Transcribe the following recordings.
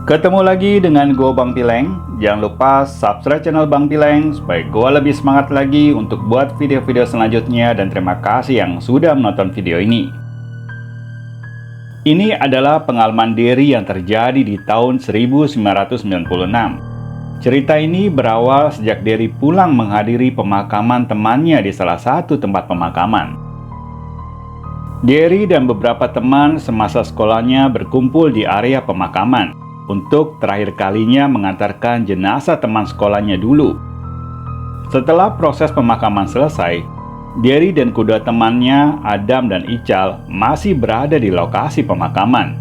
Ketemu lagi dengan gue Bang Pileng. Jangan lupa subscribe channel Bang Pileng supaya gue lebih semangat lagi untuk buat video-video selanjutnya, dan terima kasih yang sudah menonton video ini. Ini adalah pengalaman Derry yang terjadi di tahun 1996. Cerita ini berawal sejak Derry pulang menghadiri pemakaman temannya di salah satu tempat pemakaman. Derry dan beberapa teman semasa sekolahnya berkumpul di area pemakaman untuk terakhir kalinya mengantarkan jenazah teman sekolahnya dulu. Setelah proses pemakaman selesai, Derry dan kedua temannya, Adam dan Ical, masih berada di lokasi pemakaman.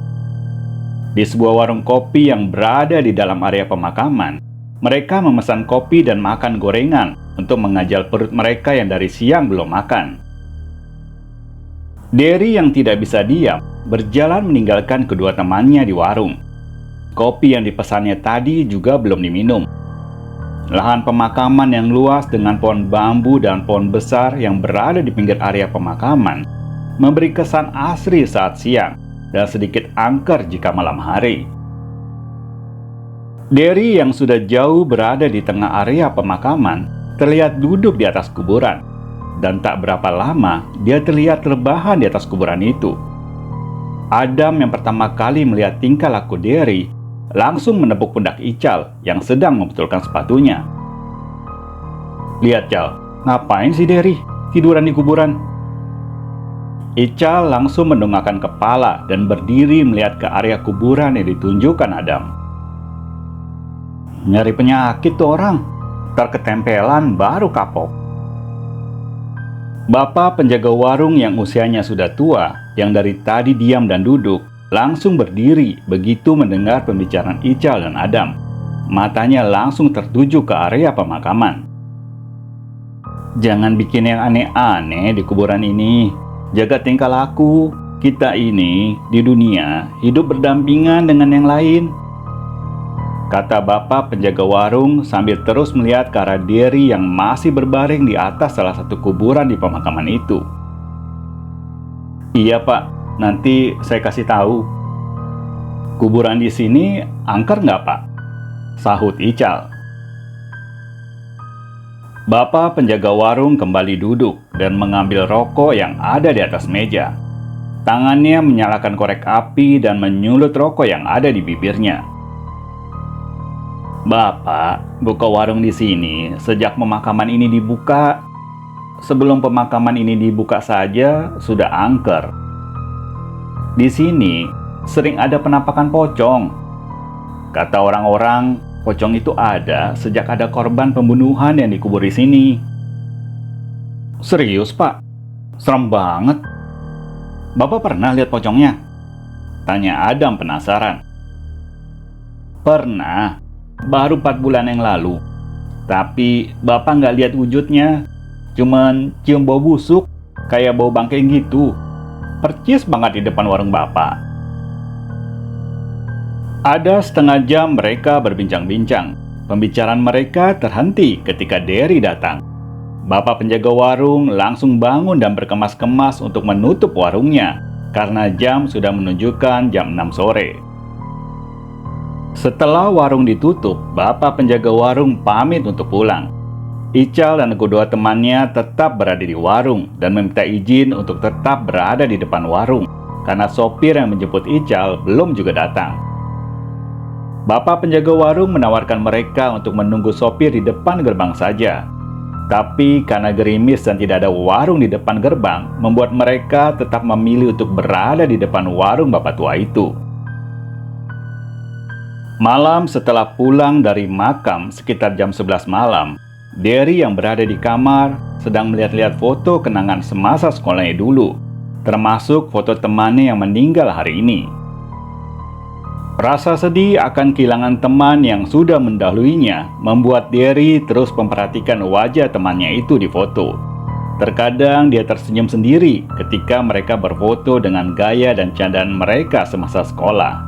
Di sebuah warung kopi yang berada di dalam area pemakaman, mereka memesan kopi dan makan gorengan untuk mengajal perut mereka yang dari siang belum makan. Derry yang tidak bisa diam, berjalan meninggalkan kedua temannya di warung. Kopi yang dipesannya tadi juga belum diminum. Lahan pemakaman yang luas dengan pohon bambu dan pohon besar yang berada di pinggir area pemakaman memberi kesan asri saat siang dan sedikit angker jika malam hari. Derry yang sudah jauh berada di tengah area pemakaman terlihat duduk di atas kuburan, dan tak berapa lama dia terlihat rebahan di atas kuburan itu. Adam yang pertama kali melihat tingkah laku Derry langsung menepuk pundak Ical yang sedang membetulkan sepatunya. "Lihat, Cal, ngapain si Derry tiduran di kuburan?" Ical langsung mendongakkan kepala dan berdiri melihat ke area kuburan yang ditunjukkan Adam. "Nyari penyakit tuh orang, ntar ketempelan baru kapok." Bapak penjaga warung yang usianya sudah tua, yang dari tadi diam dan duduk, langsung berdiri begitu mendengar pembicaraan Ical dan Adam. Matanya langsung tertuju ke area pemakaman. "Jangan bikin yang aneh-aneh di kuburan ini. Jaga tingkah laku. Kita ini di dunia hidup berdampingan dengan yang lain," kata bapak penjaga warung sambil terus melihat ke arah Derry yang masih berbaring di atas salah satu kuburan di pemakaman itu. "Iya, Pak. Nanti saya kasih tahu." "Kuburan di sini angker nggak, Pak?" sahut Ical. Bapak penjaga warung kembali duduk dan mengambil rokok yang ada di atas meja. Tangannya menyalakan korek api dan menyulut rokok yang ada di bibirnya. "Bapak buka warung di sini sejak pemakaman ini dibuka. Sebelum pemakaman ini dibuka saja sudah angker. Di sini sering ada penampakan pocong. Kata orang-orang, pocong itu ada sejak ada korban pembunuhan yang dikubur di sini." "Serius, Pak? Serem banget. Bapak pernah lihat pocongnya?" tanya Adam penasaran. "Pernah, baru 4 bulan yang lalu. Tapi Bapak nggak lihat wujudnya, cuman cium bau busuk kayak bau bangkai gitu. Percis banget di depan warung Bapak." Ada setengah jam mereka berbincang-bincang. Pembicaraan mereka terhenti ketika Derry datang. Bapak penjaga warung langsung bangun dan berkemas-kemas untuk menutup warungnya karena jam sudah menunjukkan jam 6 sore. Setelah warung ditutup, bapak penjaga warung pamit untuk pulang. Ical dan kedua temannya tetap berada di warung dan meminta izin untuk tetap berada di depan warung karena sopir yang menjemput Ical belum juga datang. Bapak penjaga warung menawarkan mereka untuk menunggu sopir di depan gerbang saja. Tapi karena gerimis dan tidak ada warung di depan gerbang, membuat mereka tetap memilih untuk berada di depan warung bapak tua itu. Malam setelah pulang dari makam sekitar jam 11 malam, Derry yang berada di kamar sedang melihat-lihat foto kenangan semasa sekolahnya dulu, termasuk foto temannya yang meninggal hari ini. Rasa sedih akan kehilangan teman yang sudah mendahuluinya membuat Derry terus memperhatikan wajah temannya itu di foto. Terkadang dia tersenyum sendiri ketika mereka berfoto dengan gaya dan candaan mereka semasa sekolah.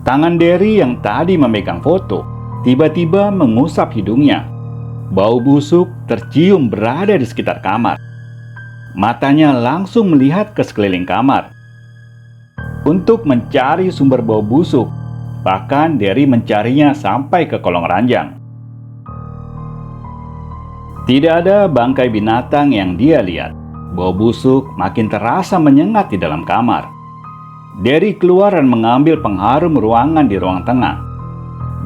Tangan Derry yang tadi memegang foto tiba-tiba mengusap hidungnya. Bau busuk tercium berada di sekitar kamar. Matanya langsung melihat ke sekeliling kamar. untuk mencari sumber bau busuk. Bahkan Derry mencarinya sampai ke kolong ranjang. Tidak ada bangkai binatang yang dia lihat. Bau busuk makin terasa menyengat di dalam kamar. Derry keluar dan mengambil pengharum ruangan di ruang tengah.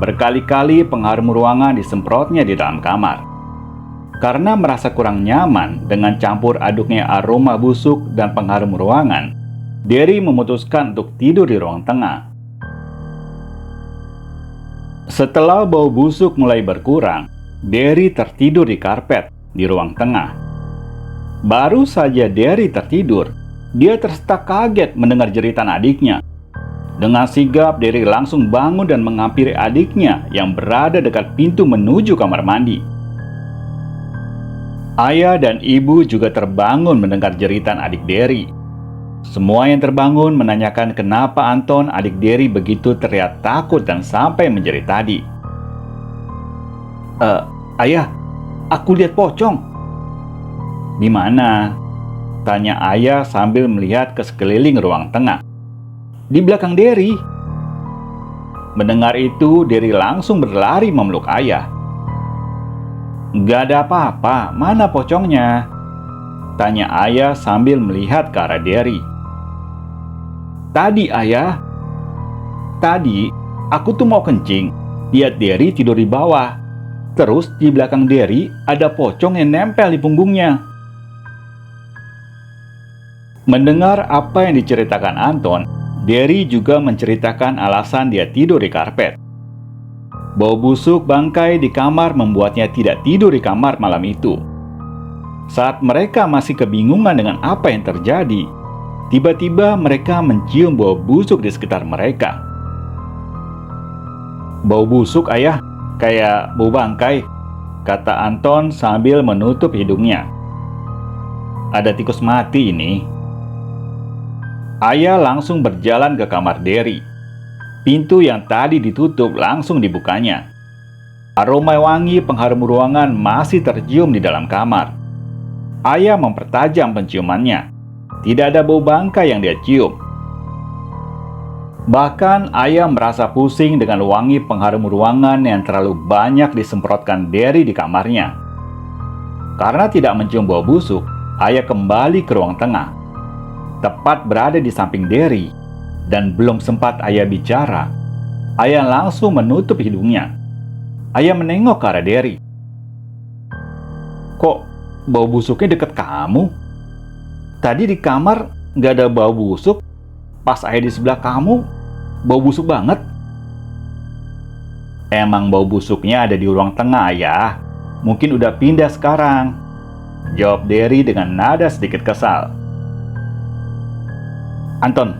Berkali-kali pengharum ruangan disemprotnya di dalam kamar. Karena merasa kurang nyaman dengan campur aduknya aroma busuk dan pengharum ruangan, Derry memutuskan untuk tidur di ruang tengah. Setelah bau busuk mulai berkurang, Derry tertidur di karpet di ruang tengah. Baru saja Derry tertidur, dia tersetak kaget mendengar jeritan adiknya. Dengan sigap, Derry langsung bangun dan menghampiri adiknya yang berada dekat pintu menuju kamar mandi. Ayah dan ibu juga terbangun mendengar jeritan adik Derry. Semua yang terbangun menanyakan kenapa Anton, adik Derry, begitu terlihat takut dan sampai menjerit tadi. Ayah, aku lihat pocong." "Di mana?" tanya ayah sambil melihat ke sekeliling ruang tengah. "Di belakang Derry." Mendengar itu, Derry langsung berlari memeluk ayah. "Gak ada apa-apa, mana pocongnya?" tanya ayah sambil melihat ke arah Derry. "Tadi ayah, tadi aku tuh mau kencing, lihat Derry tidur di bawah. Terus di belakang Derry ada pocong yang nempel di punggungnya." Mendengar apa yang diceritakan Anton, Derry juga menceritakan alasan dia tidur di karpet. Bau busuk bangkai di kamar membuatnya tidak tidur di kamar malam itu. Saat mereka masih kebingungan dengan apa yang terjadi, tiba-tiba mereka mencium bau busuk di sekitar mereka. "Bau busuk, ayah, kayak bau bangkai," kata Anton sambil menutup hidungnya. "Ada tikus mati ini." Ayah langsung berjalan ke kamar Derry. Pintu yang tadi ditutup langsung dibukanya. Aroma wangi pengharum ruangan masih tercium di dalam kamar. Ayah mempertajam penciumannya. Tidak ada bau bangkai yang dia cium. Bahkan ayah merasa pusing dengan wangi pengharum ruangan yang terlalu banyak disemprotkan Derry di kamarnya. Karena tidak mencium bau busuk, ayah kembali ke ruang tengah. Tepat berada di samping Derry, dan belum sempat ayah bicara, ayah langsung menutup hidungnya. Ayah menengok ke arah Derry. "Kok bau busuknya dekat kamu? Tadi di kamar gak ada bau busuk, pas ayah di sebelah kamu, bau busuk banget." "Emang bau busuknya ada di ruang tengah, ayah. Mungkin udah pindah sekarang," jawab Derry dengan nada sedikit kesal. "Anton,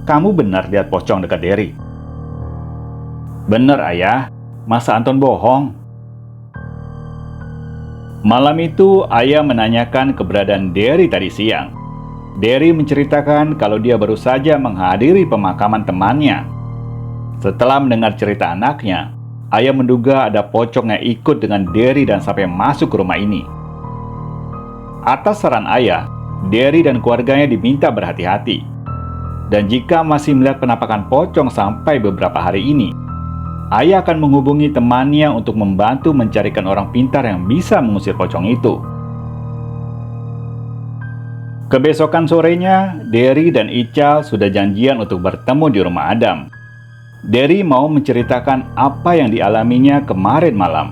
kamu benar lihat pocong dekat Derry?" "Bener, ayah. Masa Anton bohong?" Malam itu, ayah menanyakan keberadaan Derry tadi siang. Derry menceritakan kalau dia baru saja menghadiri pemakaman temannya. Setelah mendengar cerita anaknya, ayah menduga ada pocong yang ikut dengan Derry dan sampai masuk ke rumah ini. Atas saran ayah, Derry dan keluarganya diminta berhati-hati. Dan jika masih melihat penampakan pocong sampai beberapa hari ini, ayah akan menghubungi temannya untuk membantu mencarikan orang pintar yang bisa mengusir pocong itu. Kebesokan sorenya, Derry dan Ical sudah janjian untuk bertemu di rumah Adam. Derry mau menceritakan apa yang dialaminya kemarin malam.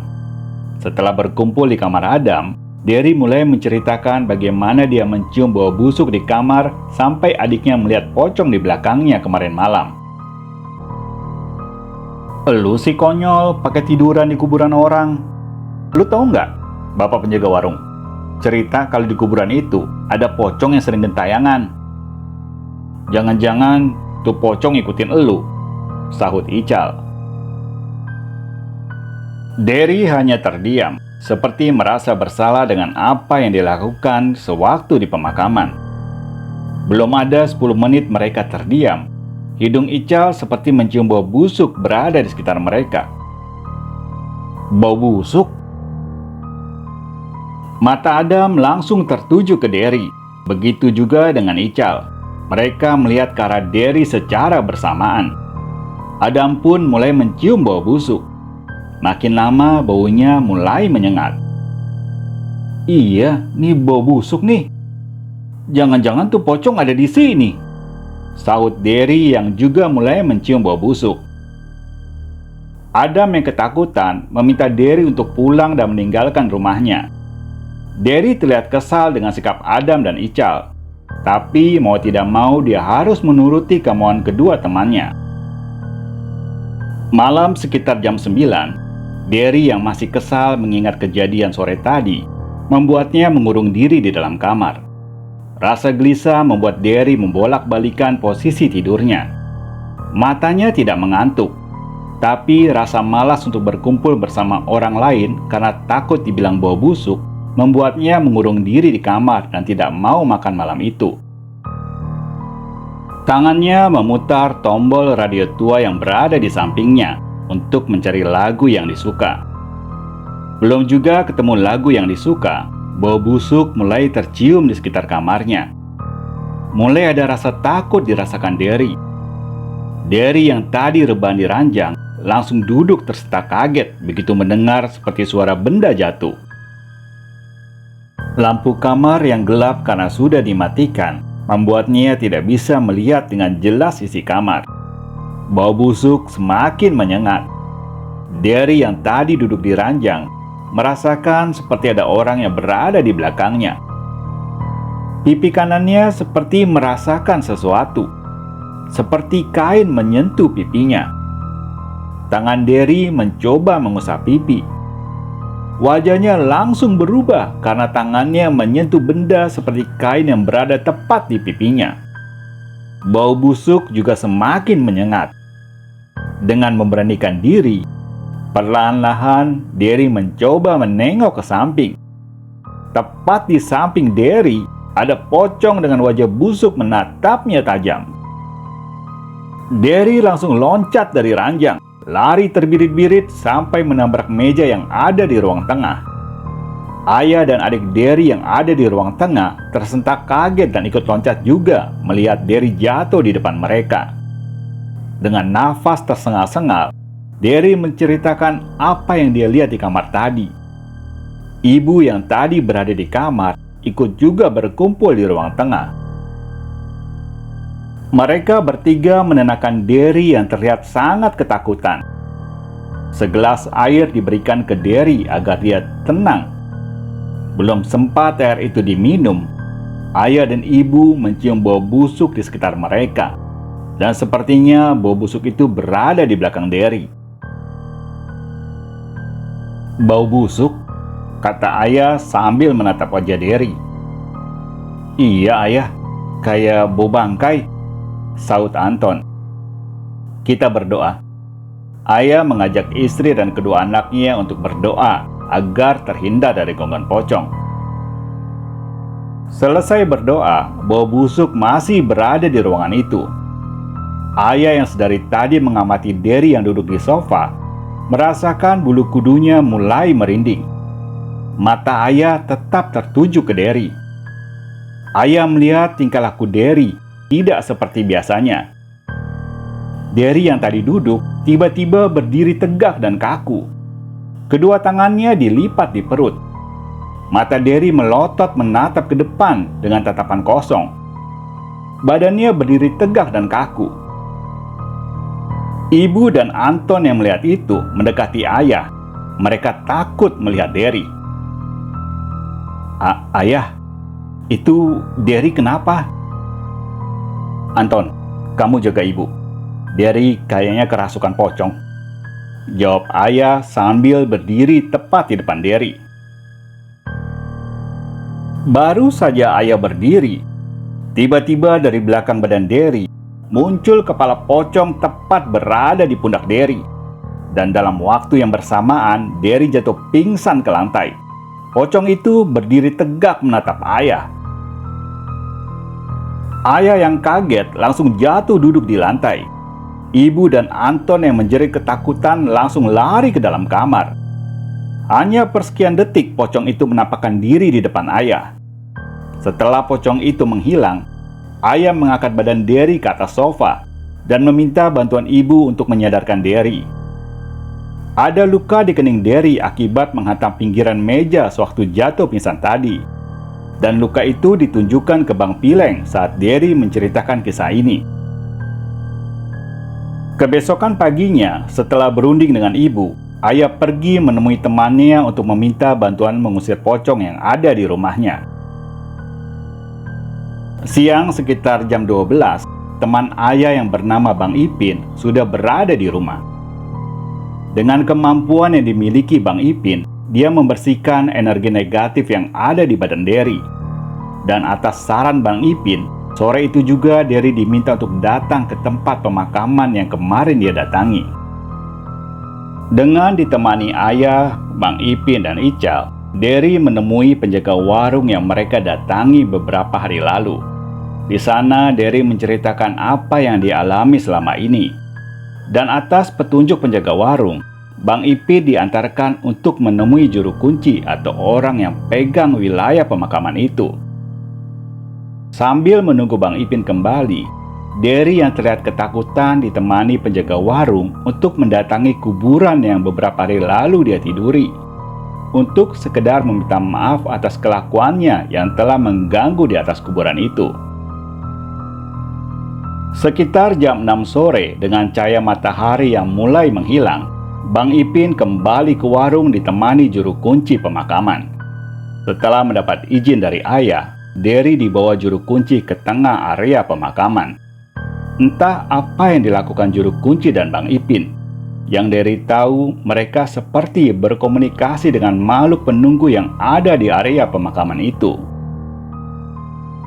Setelah berkumpul di kamar Adam, Derry mulai menceritakan bagaimana dia mencium bau busuk di kamar sampai adiknya melihat pocong di belakangnya kemarin malam. "Lu si konyol pakai tiduran di kuburan orang. Lu tahu nggak, bapak penjaga warung? Cerita kalau di kuburan itu ada pocong yang sering gentayangan. Jangan-jangan tuh pocong ikutin elu," sahut Ical. Derry hanya terdiam, seperti merasa bersalah dengan apa yang dilakukan sewaktu di pemakaman. Belum ada 10 menit mereka terdiam, hidung Ical seperti mencium bau busuk berada di sekitar mereka. "Bau busuk?" Mata Adam langsung tertuju ke Derry. Begitu juga dengan Ical. Mereka melihat ke arah Derry secara bersamaan. Adam pun mulai mencium bau busuk. Makin lama baunya mulai menyengat. Iya, nih bau busuk nih. Jangan-jangan tuh pocong ada di sini, sahut Derry yang juga mulai mencium bau busuk. Adam yang ketakutan meminta Derry untuk pulang dan meninggalkan rumahnya. Derry terlihat kesal dengan sikap Adam dan Ical, tapi mau tidak mau dia harus menuruti kemauan kedua temannya. Malam sekitar jam 9, Derry yang masih kesal mengingat kejadian sore tadi membuatnya mengurung diri di dalam kamar. Rasa gelisah membuat Derry membolak-balikan posisi tidurnya. Matanya tidak mengantuk, tapi rasa malas untuk berkumpul bersama orang lain karena takut dibilang bau busuk membuatnya mengurung diri di kamar dan tidak mau makan malam itu. Tangannya memutar tombol radio tua yang berada di sampingnya untuk mencari lagu yang disuka. Belum juga ketemu lagu yang disuka, bau busuk mulai tercium di sekitar kamarnya. Mulai ada rasa takut dirasakan Derry. Derry yang tadi rebahan di ranjang langsung duduk tersetak kaget begitu mendengar seperti suara benda jatuh. Lampu kamar yang gelap karena sudah dimatikan membuatnya tidak bisa melihat dengan jelas isi kamar. Bau busuk semakin menyengat. Derry yang tadi duduk di ranjang merasakan seperti ada orang yang berada di belakangnya. Pipi kanannya seperti merasakan sesuatu, seperti kain menyentuh pipinya. Tangan Derry mencoba mengusap pipi. Wajahnya langsung berubah karena tangannya menyentuh benda seperti kain yang berada tepat di pipinya. Bau busuk juga semakin menyengat. Dengan memberanikan diri, perlahan-lahan Derry mencoba menengok ke samping. Tepat di samping Derry, ada pocong dengan wajah busuk menatapnya tajam. Derry langsung loncat dari ranjang, lari terbirit-birit sampai menabrak meja yang ada di ruang tengah. Ayah dan adik Derry yang ada di ruang tengah tersentak kaget dan ikut loncat juga melihat Derry jatuh di depan mereka. Dengan nafas tersengal-sengal, Derry menceritakan apa yang dia lihat di kamar tadi. Ibu yang tadi berada di kamar ikut juga berkumpul di ruang tengah. Mereka bertiga menenangkan Derry yang terlihat sangat ketakutan. Segelas air diberikan ke Derry agar dia tenang. Belum sempat air itu diminum, ayah dan ibu mencium bau busuk di sekitar mereka. Dan sepertinya bau busuk itu berada di belakang Derry. Bau busuk? Kata ayah sambil menatap wajah Derry. Iya ayah, kayak bau bangkai, sahut Anton. Kita berdoa. Ayah mengajak istri dan kedua anaknya untuk berdoa agar terhindar dari gangguan pocong. Selesai berdoa, bau busuk masih berada di ruangan itu. Ayah yang sedari tadi mengamati Derry yang duduk di sofa merasakan bulu kudunya mulai merinding. Mata ayah tetap tertuju ke Derry. Ayah melihat tingkah laku Derry tidak seperti biasanya. Derry yang tadi duduk tiba-tiba berdiri tegak dan kaku. Kedua tangannya dilipat di perut. Mata Derry melotot menatap ke depan dengan tatapan kosong. Badannya berdiri tegak dan kaku. Ibu dan Anton yang melihat itu mendekati ayah. Mereka takut melihat Derry. Ayah, itu Derry kenapa? Anton, kamu jaga ibu. Derry kayaknya kerasukan pocong, jawab ayah sambil berdiri tepat di depan Derry. Baru saja ayah berdiri, tiba-tiba dari belakang badan Derry muncul kepala pocong tepat berada di pundak Derry. Dan dalam waktu yang bersamaan, Derry jatuh pingsan ke lantai. Pocong itu berdiri tegak menatap ayah. Ayah yang kaget langsung jatuh duduk di lantai. Ibu dan Anton yang menjerit ketakutan langsung lari ke dalam kamar. Hanya persekian detik pocong itu menampakkan diri di depan ayah. Setelah pocong itu menghilang, Ayah mengangkat badan Derry ke atas sofa dan meminta bantuan ibu untuk menyadarkan Derry. Ada luka di kening Derry akibat menghantam pinggiran meja sewaktu jatuh pingsan tadi. Dan luka itu ditunjukkan ke Bang Pileng saat Derry menceritakan kisah ini. Kebesokan paginya, setelah berunding dengan ibu, ayah pergi menemui temannya untuk meminta bantuan mengusir pocong yang ada di rumahnya. Siang sekitar jam 12, teman ayah yang bernama Bang Ipin sudah berada di rumah. Dengan kemampuan yang dimiliki Bang Ipin, dia membersihkan energi negatif yang ada di badan Derry. Dan atas saran Bang Ipin, sore itu juga Derry diminta untuk datang ke tempat pemakaman yang kemarin dia datangi. Dengan ditemani ayah, Bang Ipin, dan Ical, Derry menemui penjaga warung yang mereka datangi beberapa hari lalu. Di sana, Derry menceritakan apa yang dialami selama ini. Dan atas petunjuk penjaga warung, Bang Ipin diantarkan untuk menemui juru kunci atau orang yang pegang wilayah pemakaman itu. Sambil menunggu Bang Ipin kembali, Derry yang terlihat ketakutan ditemani penjaga warung untuk mendatangi kuburan yang beberapa hari lalu dia tiduri, untuk sekedar meminta maaf atas kelakuannya yang telah mengganggu di atas kuburan itu. Sekitar jam 6 sore dengan cahaya matahari yang mulai menghilang, Bang Ipin kembali ke warung ditemani juru kunci pemakaman. Setelah mendapat izin dari ayah, Derry dibawa juru kunci ke tengah area pemakaman. Entah apa yang dilakukan juru kunci dan Bang Ipin. Yang Derry tahu, mereka seperti berkomunikasi dengan makhluk penunggu yang ada di area pemakaman itu.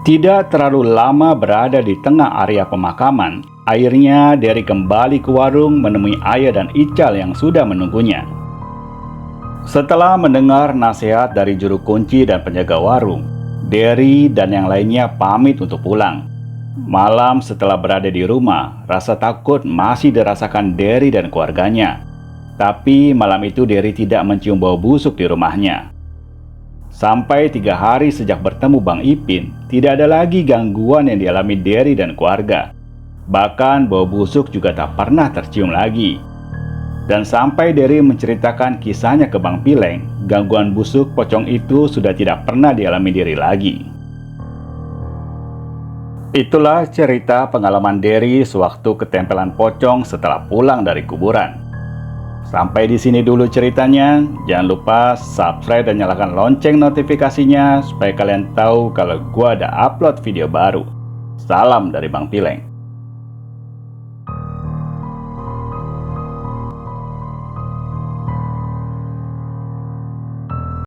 Tidak terlalu lama berada di tengah area pemakaman, akhirnya Derry kembali ke warung menemui ayah dan Ical yang sudah menunggunya. Setelah mendengar nasihat dari juru kunci dan penjaga warung, Derry dan yang lainnya pamit untuk pulang. Malam setelah berada di rumah, rasa takut masih dirasakan Derry dan keluarganya. Tapi malam itu Derry tidak mencium bau busuk di rumahnya. Sampai 3 hari sejak bertemu Bang Ipin, tidak ada lagi gangguan yang dialami Derry dan keluarga. Bahkan bau busuk juga tak pernah tercium lagi. Dan sampai Derry menceritakan kisahnya ke Bang Pileng, gangguan busuk pocong itu sudah tidak pernah dialami Derry lagi. Itulah cerita pengalaman Derry sewaktu ketempelan pocong setelah pulang dari kuburan. Sampai di sini dulu ceritanya. Jangan lupa subscribe dan nyalakan lonceng notifikasinya supaya kalian tahu kalau gua ada upload video baru. Salam dari Bang Pileng.